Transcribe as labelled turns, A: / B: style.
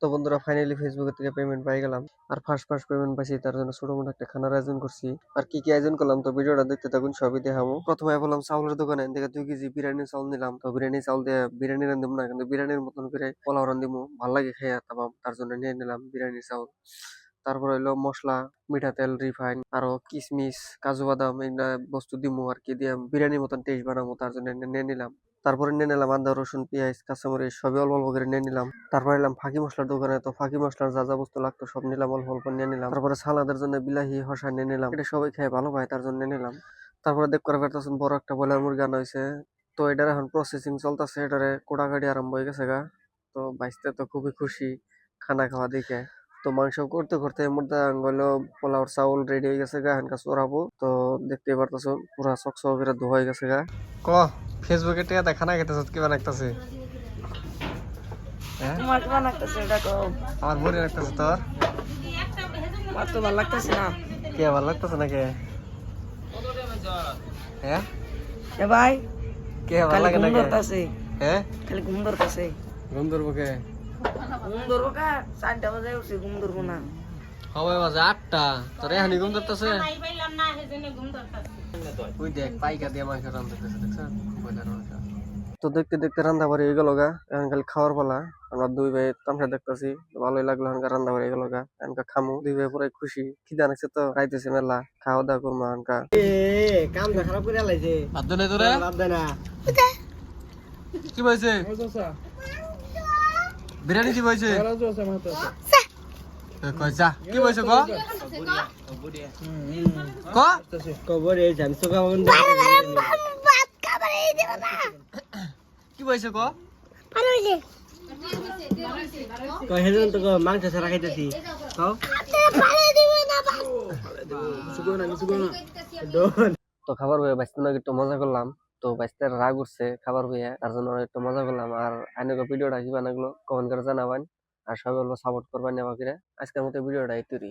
A: তো বন্ধুরা finally Facebook থেকে পেমেন্ট পাই গেলাম। আর ফার্স্ট পেমেন্ট পাইছি, তার জন্য ছোট মোটো একটা খানার আয়োজন করছি। আর কি কি আয়োজন করলাম তো ভিডিওটা দেখতে থাকুন, সবই দেখাবো। প্রথমে বললাম চাউলের দোকানে দেখে 2 কেজি বিরিয়ানি চাউল নিলাম। তো বিরিয়ানি চাউল দিয়ে বিরিয়ানি রান্ধিব না, কিন্তু বিরিয়ানির মতন করে পোলাও রান্ধিমু, ভাল লাগে খেয়ে তামাম। তার জন্য নিয়ে নিলাম বিরিয়ানি চাউল। তারপর হইলো মশলা, মিঠা তেল, রিফাইন, আরো কিশমিশ, কাজু বাদাম এইগুলা বস্তু দিমু আর কি, দিয়ে বিরিয়ানির মতন টেস্ট বানাবো, তার জন্য নিয়ে নিলাম। তারপরে নিয়ে নিলাম আদা, রসুন, পেঁয়াজ, কাঁচামরিচ সবই অল্প অল্প করে নিয়ে নিলাম। তারপর এলাম ফাঁকি মশলার দোকানে। তো ফাঁকি মশলার যা যা বস্তু লাগতো সব নিলাম, অল্প অল্প নিয়ে নিলাম। তারপরে সালাদের জন্য বিলাহি, শসা নিয়ে নিলাম। এটা সবাই খেয়ে ভালো পায়, তার জন্য নিয়ে নিলাম। তারপরে দেখ করে ফেরতেছেন বড় একটা ব্রয়লার মুরগি আনা হয়েছে। তো এটার এখন প্রসেসিং চলতেছে, এটারে কোটাকাটি আরম্ভ হয়ে গেছে গা। তো বাইসতে তো খুবই খুশি খানা খাওয়া দেখে। তো মাংস করতে করতে এর মধ্যে আঙ্গলো পোলাওর চাউল রেডি হয়ে গেছে গা, হানকা চড়াবো। তো দেখতে পারতেছো পুরা চকচক করে ধোয়া হয়ে গেছে গা। ক ফেসবুকে টিয়াতে খানা খেতেছ, কি বানাইতেছে? হ্যাঁ
B: তোমার কেমন লাগতেছে এটা কও?
A: আমার বড়ি লাগতেছে তোর?
B: আমার তো ভালো লাগতেছে না।
A: কে ভালো লাগতেছে নাকি? হ্যাঁ
B: এ ভাই,
A: কে ভালো
B: খালি
A: লাগে
B: ঘুম
A: নাকি?
B: ধরতাছে,
A: হ্যাঁ
B: খালি ঘুম ধরতাছে।
A: ঘুম ধরবো কে?
B: ঘুম ধরবো কা? 4টা বাজে উঠছি, ঘুম ধরবো না।
A: হবে বাজে 8টা, তোর এখানে ঘুম ধরতেছে? ওই দেখ পাইকা দিয়ে মাংস রান্ধাতেছে, দেখছেন? ব্রয়লার মাংস। তো দেখতে দেখতে রান্না বাড়ি হয়ে গেল গা, এখন খালি খাওয়ার পালা। আমরা দুই ভাই তামসা দেখতেছি, ভালোই লাগলো। এখনকার রান্না বাড়ি হয়ে গেল গা, এখনকার খামু। দুই ভাই পুরাই খুশি, খিদা লাগছে তো খাইতেছি মেলা, খাওয়া দাওয়া করবো এখনকার।
C: কামটা খারাপ করে লাইছে।
A: বাদ দে নাই তোরে?
C: বাদ দে না।
A: কি বলছে? বিরিয়ানি কি বলছে? কই যা, কি বলছে ক? ক?
C: কবরে আমি তো খাবো না।
A: কি বলছে ক?
C: কই হেজন তো মাংস ছাড়া খাইতেছি। খাও।
A: তো খাবার বইয়ে বাইস্তে না একটু মজা করলাম। তো বাইস্তের রাগ উঠছে খাবার বইয়ে, তার জন্য একটু মজা করলাম। আর আইনকে ভিডিওটা কি বানাগুলো কমেন্ট করে জানাবেন। আর সবাই বলবো সাপোর্ট করবেন আমাকে। আজকের মতো ভিডিওটা এই তৈরি।